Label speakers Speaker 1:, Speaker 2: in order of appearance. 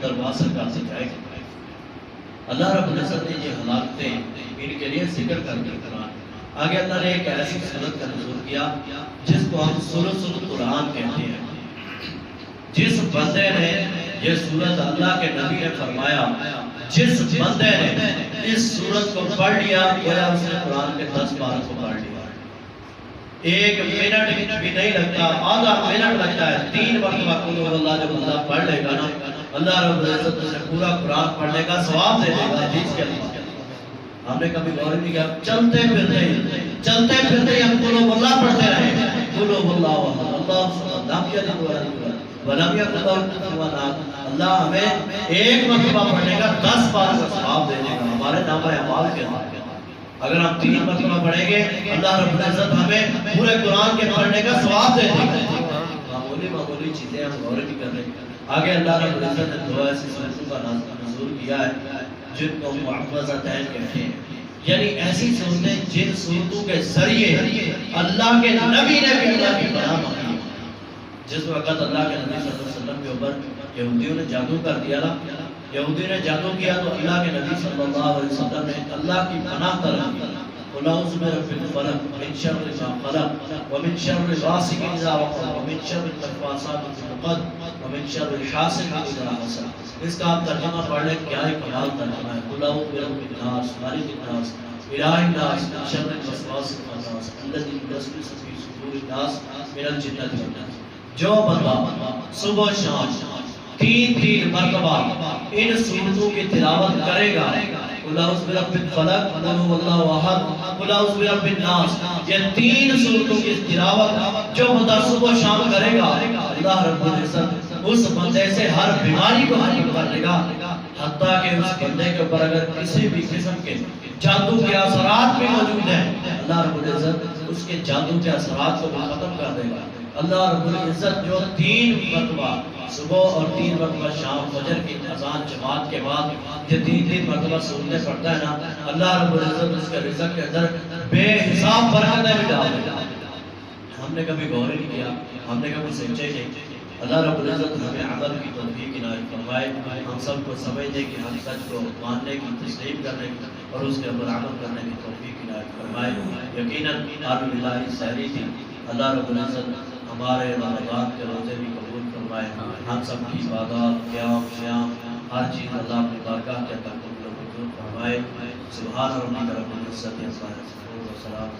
Speaker 1: دروازہ کا سے جائے گا۔ اللہ رب العزت نے یہ حالاتیں ان کے لیے ذکر کر کے قرآن آگے اللہ نے ایک ایسی صورت کا نزول کیا جس کو ہم ثلث القرآن کہتے ہیں۔ جس بندے نے یہ سورت اللہ کے نبی نے فرمایا جس بندے نے اس سورت کو پڑھ لیا گویا اس نے قرآن کے 10 پاروں کو پڑھ لیا۔ ایک منٹ بھی نہیں لگتا، آدھا منٹ لگتا ہے۔ 3 مرتبہ قل هو اللہ جب بندہ پڑھ لے گا نا اللہ رب العزت اسے پورا قرآن پڑھنے کا ثواب دے دے گا۔ حدیث کے اندر ہم نے کبھی غور نہیں کیا، چلتے پھرتے ہم قل هو اللہ پڑھتے رہے۔ قل هو اللہ اللہ نام کیا ولم یکن لہ کفوا احد۔ اللہ ہمیں ایک مرتبہ پڑھنے کا 10 بار کا ثواب دے دے گا ہمارے نامہ اعمال کے اندر۔ اگر ہم 3 مرتبہ پڑھیں گے اللہ رب العزت ہمیں پورے قرآن کے پڑھنے کا ثواب دے دے گا۔ معمولی چیزیں ہم غور نہیں کر رہے۔ آگے اللہ رب العزت نے 2 ایسی سورتوں کا نزول کیا ہے جن کو معوذتین کہتے ہیں، یعنی ایسی صورتیں جن صورتوں کے ذریعے اللہ کے نبی نے بھی اللہ کی پناہ مانگی۔ جس وقت اللہ کے نبی صلی اللہ علیہ وسلم کے اوپر یہودیوں نے جادو کر دیا نا، یہودیوں نے جادو کیا تو اللہ کے نبی صلی اللہ علیہ وسلم نے اللہ کی پناہ طلب کی۔ قل اعوذ برب الفلق من شر ما خلق ومن شر غاسق اذا وقب ومن شر النفاثات في العقد ومن شر حاسد اذا حسد۔ اس کا آپ ترجمہ پڑھ لیں، کیا ہی کمال ترجمہ ہے۔ قل اعوذ برب الناس مالک الناس الہ الناس من شر الوسواس الخناس الذي يوسوس في صدور الناس من الجنة والناس۔ جو بندہ صبح و شام 3 مرتبہ ان سورتوں کی تلاوت کرے گا، قل اعوذ برب الفلق قل هو اللہ احد قل اعوذ برب الناس، یہ 3 سورتوں کی تلاوت جو بندہ صبح و شام کرے گا اللہ رب العزت اس بندے سے ہر بیماری کو ختم کر دے گا، حتیٰ کہ اس بندے کے اوپر اگر کسی بھی قسم کے جادو کے اثرات بھی موجود ہیں اللہ رب العزت اس کے جادو کے اثرات کو بھی ختم کر دے گا۔ اللہ رب العزت جو 3 مرتبہ صبح اور 3 مرتبہ شام فجر کی اذان جماعت کے بعد یہ 3 مرتبہ سورتیں پڑھتا ہے نا، اللہ رب العزت اس کے رزق کے اندر بے حساب برکتیں بھی ڈال دے گا۔ ہم نے کبھی غور نہیں کیا، ہم نے کبھی سوچے نہیں۔ اللہ رب العزت ہمیں عمل کی توفیق عنایت فرمائے، ہم سب کو سمجھنے کی، ہم سچ کو ماننے کی، تسلیم کرنے کی اور اس کے اوپر عمل کرنے کی توفیق عنایت فرمائے۔ یقیناً آل الہی سحری تھی، اللہ رب العزت ہمارے رمضان کے روزے بھی قبول فرمائے، ہم سب کی عبادات قیام شیام ہر چیز اللہ اپنی بارگاہ کے اندر قبول و منظور فرمائے۔ سبحان ربک رب العزت عما یصفون و سلام